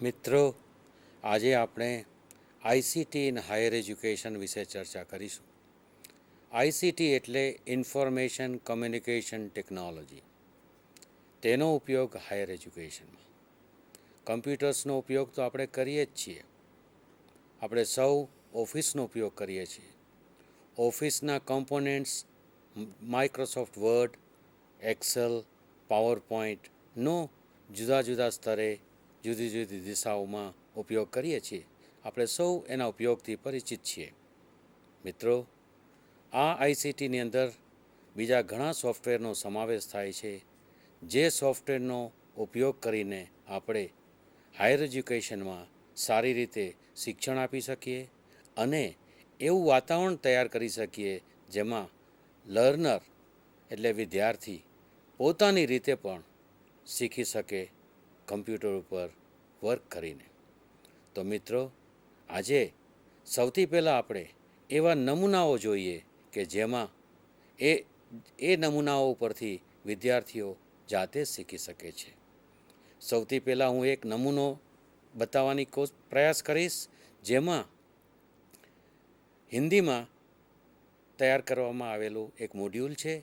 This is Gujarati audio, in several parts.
મિત્રો, આજે આપણે આઈસીટી ઇન હાયર એજ્યુકેશન વિશે ચર્ચા કરીશું. આઈસીટી એટલે ઇન્ફોર્મેશન કમ્યુનિકેશન ટેકનોલોજી. તેનો ઉપયોગ હાયર એજ્યુકેશનમાં. કમ્પ્યુટર્સનો ઉપયોગ તો આપણે કરીએ જ છીએ. આપણે સૌ ઓફિસનો ઉપયોગ કરીએ છીએ. ઓફિસના કમ્પોનેન્ટ્સ માઇક્રોસોફ્ટ વર્ડ, એક્સેલ, પાવર પોઈન્ટનો જુદા જુદા સ્તરે જુદી જુદી દિશાઓમાં ઉપયોગ કરીએ છીએ. આપણે સૌ એના ઉપયોગથી પરિચિત છીએ. મિત્રો, આ આઈસીટીની અંદર બીજા ઘણા સોફ્ટવેરનો સમાવેશ થાય છે, જે સોફ્ટવેરનો ઉપયોગ કરીને આપણે હાયર એજ્યુકેશનમાં સારી રીતે શિક્ષણ આપી શકીએ અને એવું વાતાવરણ તૈયાર કરી શકીએ જેમાં લર્નર એટલે વિદ્યાર્થી પોતાની રીતે પણ શીખી શકે કમ્પ્યુટર ઉપર વર્ક કરીને. તો મિત્રો, આજે સૌથી પહેલાં આપણે એવા નમૂનાઓ જોઈએ કે જેમાં એ નમૂનાઓ ઉપરથી વિદ્યાર્થીઓ જાતે જ શીખી શકે છે. સૌથી પહેલાં હું એક નમૂનો બતાવવાની પ્રયાસ કરીશ, જેમાં હિન્દીમાં તૈયાર કરવામાં આવેલું એક મોડ્યુલ છે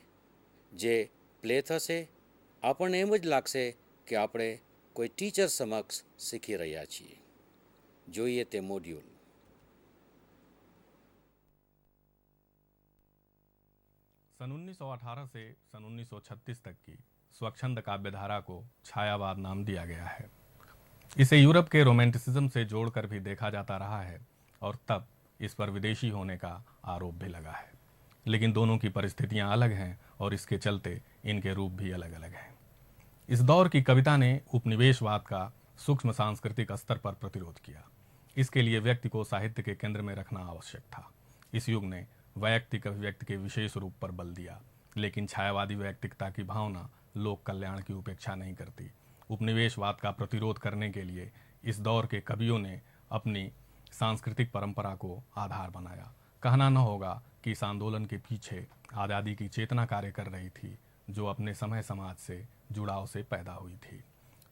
જે પ્લે થશે. આપણને એમ જ લાગશે કે આપણે કોઈ ટીચર સમક્ષ શીખી રહ્યા છીએ. જોઈએ તે મોડ્યુલ. सन 1918 से सन 1936 तक की स्वच्छंद काव्यधारा को छायावाद नाम दिया गया है. इसे यूरोप के रोमांटिसिज्म से जोड़कर भी देखा जाता रहा है और तब इस पर विदेशी होने का आरोप भी लगा है. लेकिन दोनों की परिस्थितियां अलग हैं और इसके चलते इनके रूप भी अलग अलग हैं. इस दौर की कविता ने उपनिवेशवाद का सूक्ष्म सांस्कृतिक स्तर पर प्रतिरोध किया. इसके लिए व्यक्ति को साहित्य के केंद्र में रखना आवश्यक था. इस युग ने वैयक्तिक अभिव्यक्ति के विशेष रूप पर बल दिया, लेकिन छायावादी वैयक्तिकता की भावना लोक कल्याण की उपेक्षा नहीं करती. उपनिवेशवाद का प्रतिरोध करने के लिए इस दौर के कवियों ने अपनी सांस्कृतिक परंपरा को आधार बनाया. कहना न होगा कि इस आंदोलन के पीछे आज़ादी की चेतना कार्य कर रही थी, जो अपने समय समाज से जुड़ाव से पैदा हुई थी.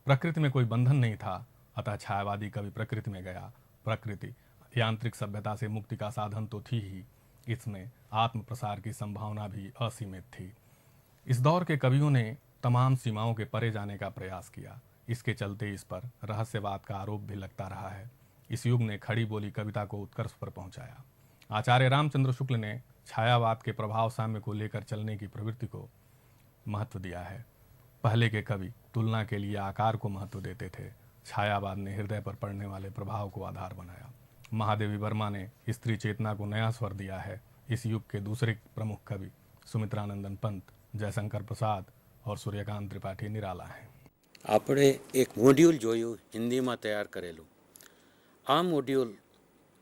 प्रकृति में कोई बंधन नहीं था, अतः छायावादी कवि प्रकृति में गया. प्रकृति यांत्रिक सभ्यता से मुक्ति का साधन तो थी ही, इसमें आत्म प्रसार की संभावना भी असीमित थी. इस दौर के कवियों ने तमाम सीमाओं के परे जाने का प्रयास किया. इसके चलते इस पर रहस्यवाद का आरोप भी लगता रहा है. इस युग ने खड़ी बोली कविता को उत्कर्ष पर पहुंचाया. आचार्य रामचंद्र शुक्ल ने छायावाद के प्रभाव साम्य को लेकर चलने की प्रवृत्ति को महत्व दिया है. पहले के कवि तुलना के लिए आकार को महत्व देते थे. छायावाद ने हृदय पर पड़ने वाले प्रभाव को आधार बनाया. महादेवी वर्मा ने स्त्री चेतना को नया स्वर दिया है. इस युग के दूसरे प्रमुख कवि सुमित्रानंदन पंत, जयशंकर प्रसाद और सूर्यकांत त्रिपाठी निराला हैं. આપણે એક મોડ્યુલ જોયું હિન્દીમાં તૈયાર કરેલું. આ મોડ્યુલ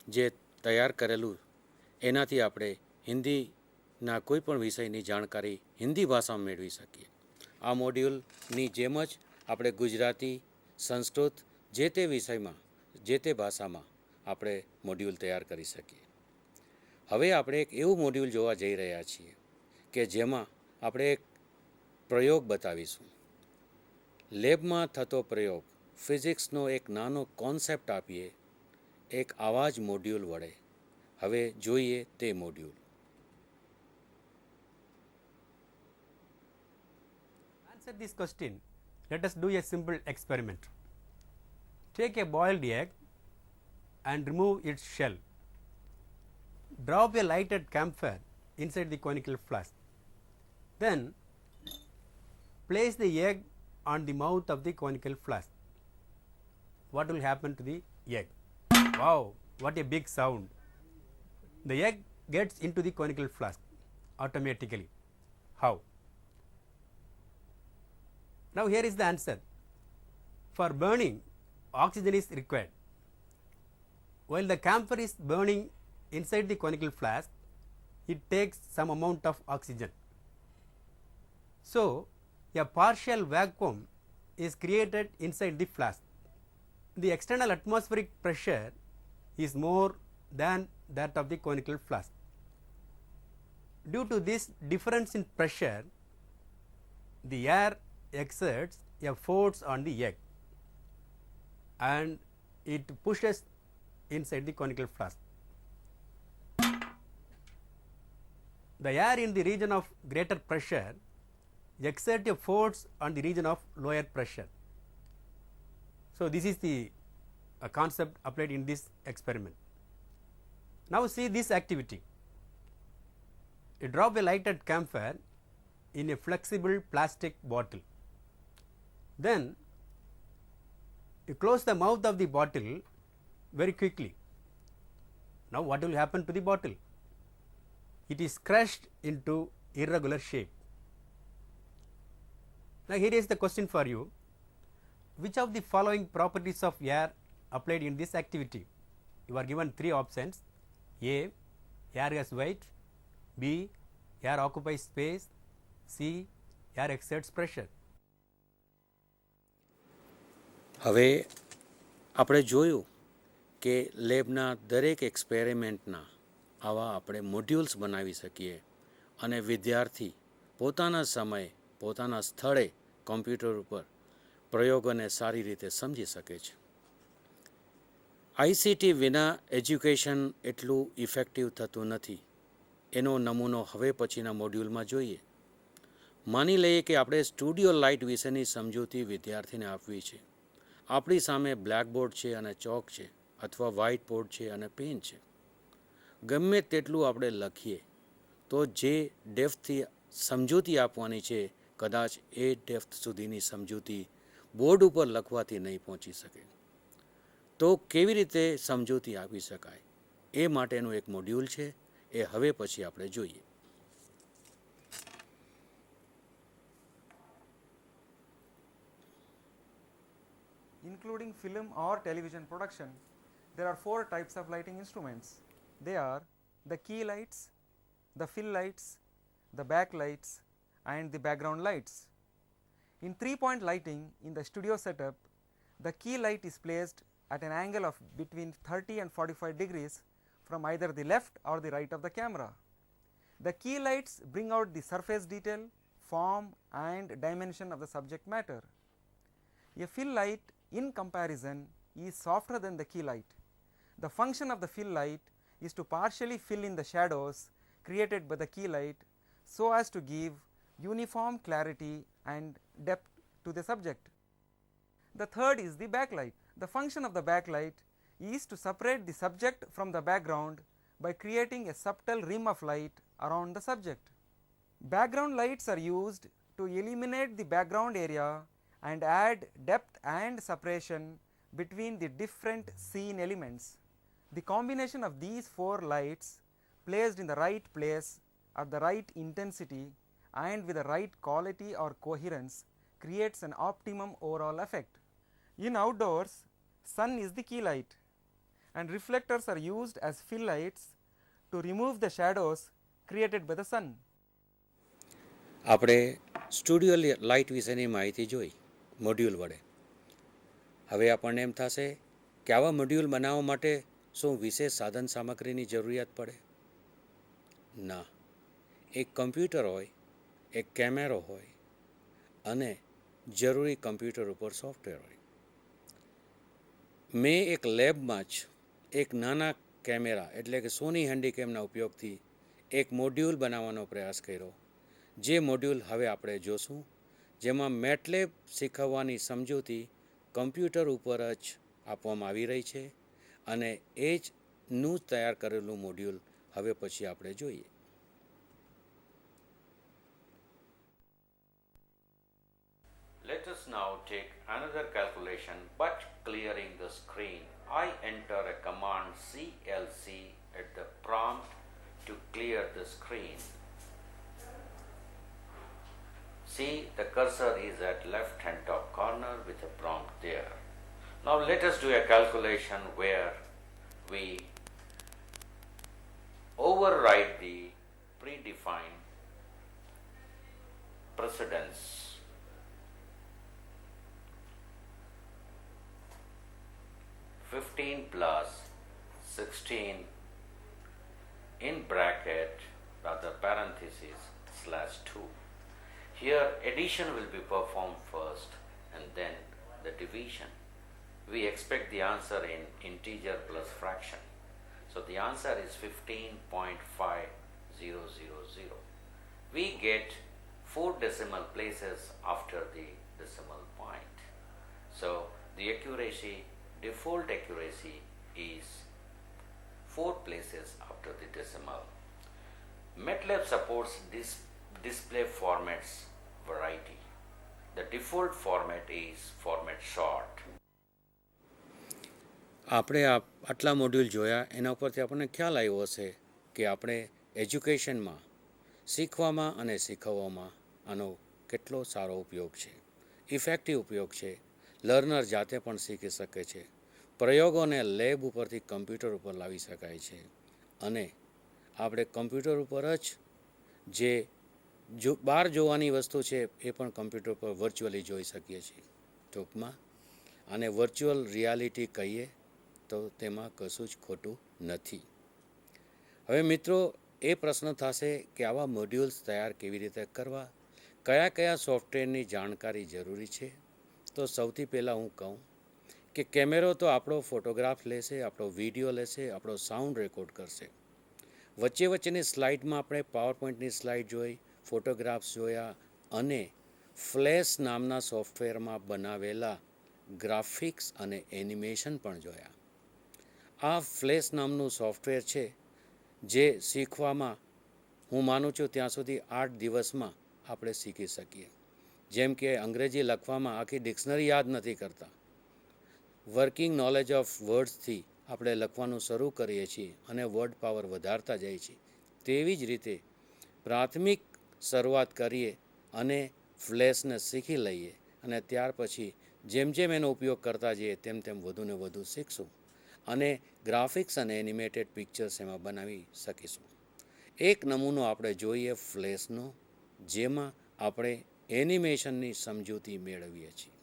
જે તૈયાર કરેલું એનાથી આપણે હિન્દીના કોઈ પણ વિષયની જાણકારી હિન્દી ભાષામાં મેળવી શકીએ. આ મોડ્યુલની જેમ જ આપણે ગુજરાતી, સંસ્કૃત જે તે વિષયમાં જે તે ભાષામાં આપણે મોડ્યુલ તૈયાર કરી શકીએ. હવે આપણે એક એવું મોડ્યુલ જોવા જઈ રહ્યા છીએ કે જેમાં આપણે એક પ્રયોગ બતાવીશું. લેબમાં થતો પ્રયોગ, ફિઝિક્સનો એક નાનો કોન્સેપ્ટ આપીએ એક આવા જ મોડ્યુલ વડે. હવે જોઈએ તે module. Answer this question. Let us do a simple experiment. Take a boiled egg and remove its shell. Drop a lighted camphor inside the conical flask. Then place the egg on the mouth of the conical flask. What will happen to the egg? Wow, what a big sound. The egg gets into the conical flask automatically. How? Now here is the answer. For burning, oxygen is required. While the camphor is burning inside the conical flask, it takes some amount of oxygen. So a partial vacuum is created inside the flask. The external atmospheric pressure is more than that of the conical flask. Due to this difference in pressure, the air exerts a force on the egg, and it pushes inside the conical flask. The air in the region of greater pressure exerts a force on the region of lower pressure. So, this is the concept applied in this experiment. Now, see this activity. You drop a lighted camphor in a flexible plastic bottle. Then you close the mouth of the bottle very quickly. Now, what will happen to the bottle? It is crushed into irregular shape. Now, here is the question for you. Which of the following properties of air applied in this activity? You are given three options. A, air has weight. B, air occupies space. C, air exerts pressure. હવે આપણે જોયું કે લેબના દરેક એક્સપેરિમેન્ટના આવા આપણે મોડ્યુલ્સ બનાવી શકીએ અને વિદ્યાર્થી પોતાના સમયે પોતાના સ્થળે કોમ્પ્યુટર ઉપર પ્રયોગોને સારી રીતે સમજી શકે છે. આઈસીટી વિના એજ્યુકેશન એટલું ઇફેક્ટિવ થતું નથી. એનો નમૂનો હવે પછીના મોડ્યુલમાં જોઈએ. માની લઈએ કે આપણે સ્ટુડિયો લાઇટ વિશેની સમજૂતી વિદ્યાર્થીને આપવી છે. આપણી સામે બ્લેકબોર્ડ છે અને ચોક છે અથવા વ્હાઇટ બોર્ડ છે અને પેન છે. ગમે તેટલું આપણે લખીએ તો જે ડેપ્થથી સમજૂતી આપવાની છે કદાચ એ ડેપ્થ સુધીની સમજૂતી બોર્ડ ઉપર લખવાથી નહીં પહોંચી શકે. તો કેવી રીતે સમજૂતી આપી શકાય એ માટેનું એક મોડ્યુલ છે. એ હવે પછી આપણે જોઈએ. Including film or television production, there are 4 types of lighting instruments. They are the key lights, the fill lights, the back lights and the background lights. In 3-point lighting in the studio setup, the key light is placed at an angle of between 30 and 45 degrees from either the left or the right of the camera. The key lights bring out the surface detail, form and dimension of the subject matter. A fill light in comparison is softer than the key light. The function of the fill light is to partially fill in the shadows created by the key light so as to give uniform clarity and depth to the subject. The third is the backlight. The function of the backlight is to separate the subject from the background by creating a subtle rim of light around the subject. Background lights are used to eliminate the background area and add depth and separation between the different scene elements. The combination of these 4 lights placed in the right place at the right intensity and with the right quality or coherence creates an optimum overall effect. In outdoors, sun is the key light and reflectors are used as fill lights to remove the shadows created by the sun. આપણે સ્ટુડિયો લાઇટ વિશેની માહિતી જોઈ મોડ્યુલ વડે. હવે આપણને એમ થશે કે આવા મોડ્યુલ બનાવવા માટે શું વિશેષ સાધન સામગ્રીની જરૂરિયાત પડે? ના. એક કમ્પ્યુટર હોય, એક કેમેરો હોય અને જરૂરી કમ્પ્યુટર ઉપર સોફ્ટવેર હોય. મેં એક લેબમાં જ એક નાના કેમેરા એટલે કે સોની હેન્ડીકેમના ઉપયોગથી એક મોડ્યુલ બનાવવાનો પ્રયાસ કર્યો. જે મોડ્યુલ હવે આપણે જોશું, જેમાં મેટલેબ શીખવવાની સમજૂતી કમ્પ્યુટર ઉપર જ આપવામાં આવી રહી છે અને એ જ નું તૈયાર કરેલું મોડ્યુલ હવે પછી આપણે જોઈએ. Let us now take another calculation but clearing the screen. I enter a command CLC at the prompt to clear the screen. See, the cursor is at left hand top corner with a prompt there. Now let us do a calculation where we override the predefined precedence. (15 plus 16) in bracket rather parenthesis /2. Here addition will be performed first and then the division. we expect the answer in integer plus fraction. So the answer is 15.5000. We get 4 decimal places after the decimal point. So the accuracy, default accuracy is 4 places after the decimal. MATLAB supports this display formats variety. The default format is format short. આપણે આટલા મોડ્યુલ જોયા એના ઉપરથી આપણને ખ્યાલ આવ્યો હશે કે આપણે એજ્યુકેશનમાં શીખવામાં અને શીખવવામાં આનો કેટલો સારો ઉપયોગ છે, ઇફેક્ટિવ ઉપયોગ છે. લર્નર જાતે પણ શીખી શકે છે. પ્રયોગોને લેબ ઉપરથી કમ્પ્યુટર ઉપર લાવી શકાય છે અને આપણે કમ્પ્યુટર ઉપર જ જે બહાર જોવાની વસ્તુ છે એ પણ કમ્પ્યુટર પર વર્ચ્યુઅલી જોઈ શકીએ છીએ. ટૂંકમાં આને વર્ચ્યુઅલ રિયાલિટી કહીએ તો તેમાં કશું જ ખોટું નથી. હવે મિત્રો એ પ્રશ્ન થશે કે આવા મોડ્યુલ્સ તૈયાર કેવી રીતે કરવા, કયા કયા સોફ્ટવેરની જાણકારી જરૂરી છે. તો સૌથી પહેલાં હું કહું કે કેમેરો તો આપણો ફોટોગ્રાફ લેશે, આપણો વિડીયો લેશે, આપણો સાઉન્ડ રેકોર્ડ કરશે. વચ્ચે વચ્ચેની સ્લાઇડમાં આપણે પાવરપોઈન્ટની સ્લાઇડ જોઈ, ફોટોગ્રાફ્સ જોયા અને ફ્લેશ નામના સોફ્ટવેરમાં બનાવેલા ગ્રાફિક્સ અને એનિમેશન પણ જોયા. આ ફ્લેશ નામનું સોફ્ટવેર છે જે શીખવામાં હું માનું છું ત્યાં સુધી 8 દિવસમાં આપણે શીખી શકીએ. જેમ કે અંગ્રેજી લખવામાં આખી ડિક્શનરી યાદ નથી કરતા. વર્કિંગ નોલેજ ઓફ વર્ડ્સથી આપણે લખવાનું શરૂ કરીએ છીએ અને વર્ડ પાવર વધારતા જઈએ છીએ. તેવી જ રીતે પ્રાથમિક શરૂઆત કરીએ અને ફ્લેશને શીખી લઈએ અને ત્યાર પછી જેમ જેમ એનો ઉપયોગ કરતા જઈએ તેમ તેમ વધુને વધુ શીખશું અને ગ્રાફિક્સ અને એનિમેટેડ પિક્ચર્સ એમાં બનાવી શકીશું. એક નમૂનો આપણે જોઈએ ફ્લેશનો, જેમાં આપણે એનિમેશનની સમજૂતી મેળવીએ છીએ.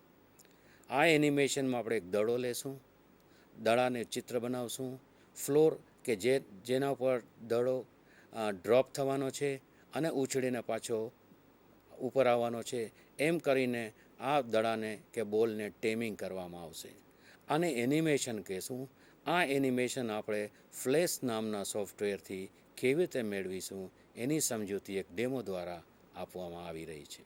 આ એનિમેશનમાં આપણે એક દડો લેશું, દડાને ચિત્ર બનાવશું, ફ્લોર કે જેના ઉપર દડો ડ્રોપ થવાનો છે અને ઉછળીને પાછો ઉપર આવવાનો છે. એમ કરીને આ દડાને કે બોલને ટેમિંગ કરવામાં આવશે. આને એનિમેશન કહેશું. આ એનિમેશન આપણે ફ્લેશ નામના સોફ્ટવેરથી કેવી રીતે મેળવીશું એની સમજૂતી એક ડેમો દ્વારા આપવામાં આવી રહી છે.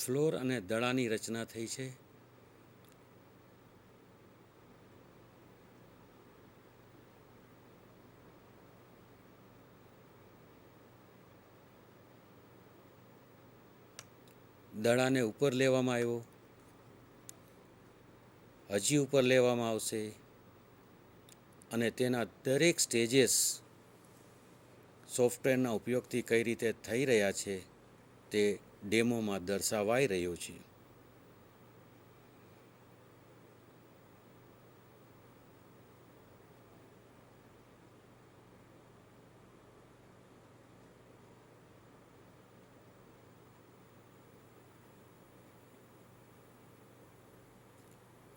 ફ્લોર અને દડાની રચના થઈ છે. દડાને ઉપર લેવામાં આવ્યો, હજી ઉપર લેવામાં આવશે અને તેના દરેક સ્ટેજીસ સોફ્ટવેરના ઉપયોગથી કઈ રીતે થઈ રહ્યા છે તે ડેમોમાં દર્શાવાઈ રહ્યું છે.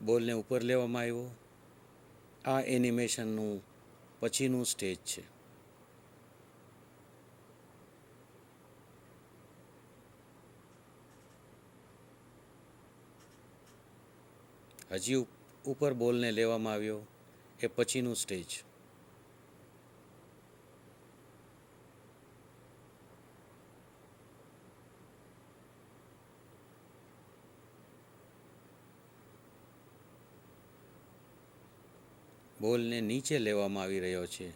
બોલને ઉપર લેવામાં આવ્યો. આ એનિમેશનનું પછીનું સ્ટેજ છે. હજી ઉપર બોલને લેવામાં આવ્યો, એ પછીનું સ્ટેજ. બોલને નીચે લેવામાં આવી રહ્યો છે.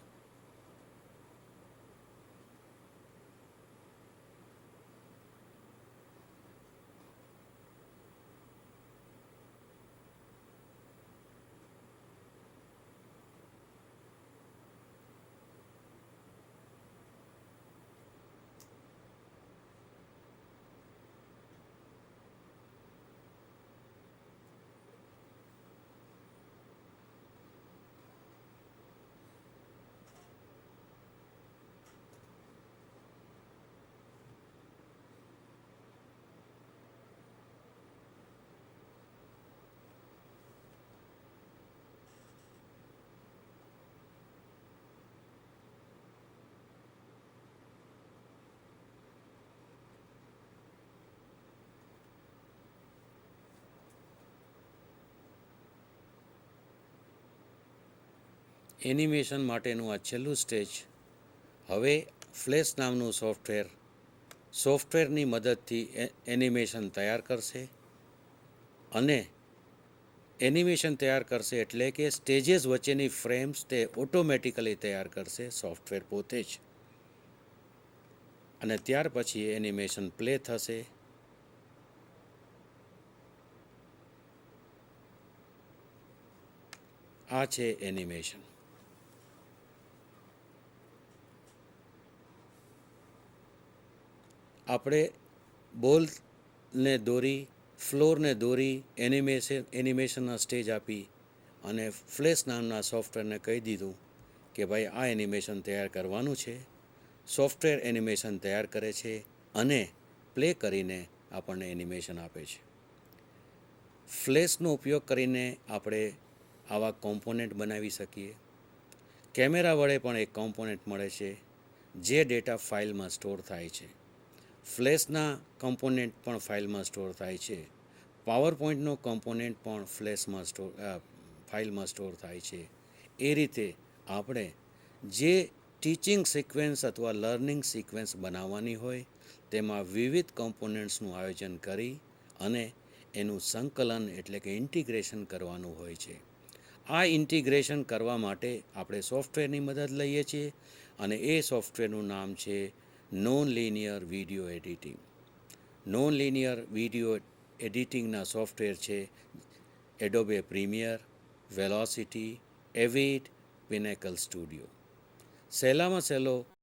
એનિમેશન માટેનું આ છેલ્લું સ્ટેજ. હવે ફ્લેશ નામનું સોફ્ટવેરની મદદથી એનિમેશન તૈયાર કરશે. અને એનિમેશન તૈયાર કરશે એટલે કે સ્ટેજીસ વચ્ચેની ફ્રેમ્સ તે ઓટોમેટિકલી તૈયાર કરશે સોફ્ટવેર પોતે જ. અને ત્યાર પછી એનિમેશન પ્લે થશે. આ છે એનિમેશન. આપણે બોલને દોરી, ફ્લોરને દોરી, એનિમેશનના સ્ટેજ આપી અને ફ્લેશ નામના સોફ્ટવેરને કહી દીધું કે ભાઈ આ એનિમેશન તૈયાર કરવાનું છે. સોફ્ટવેર એનિમેશન તૈયાર કરે છે અને પ્લે કરીને આપણને એનિમેશન આપે છે. ફ્લેશનો ઉપયોગ કરીને આપણે આવા કોમ્પોનન્ટ બનાવી શકીએ. કેમેરા વડે પણ એક કોમ્પોનન્ટ મળે છે જે ડેટા ફાઇલમાં સ્ટોર થાય છે. ફ્લેશના કમ્પોનન્ટ પણ ફાઇલમાં સ્ટોર થાય છે. પાવર પોઈન્ટનો કમ્પોનન્ટ પણ ફાઇલમાં સ્ટોર થાય છે. એ રીતે આપણે જે ટીચિંગ સિક્વન્સ અથવા લર્નિંગ સિક્વન્સ બનાવવાની હોય તેમાં વિવિધ કમ્પોનન્ટ્સનું આયોજન કરી અને એનું સંકલન એટલે કે ઇન્ટિગ્રેશન કરવાનું હોય છે. આ ઇન્ટિગ્રેશન કરવા માટે આપણે સોફ્ટવેરની મદદ લઈએ છીએ અને એ સોફ્ટવેરનું નામ છે non linear video editing. Non linear video એડિટિંગના સોફ્ટવેર છે Adobe Premiere, Velocity, Avid, Pinnacle Studio. સહેલામાં સહેલો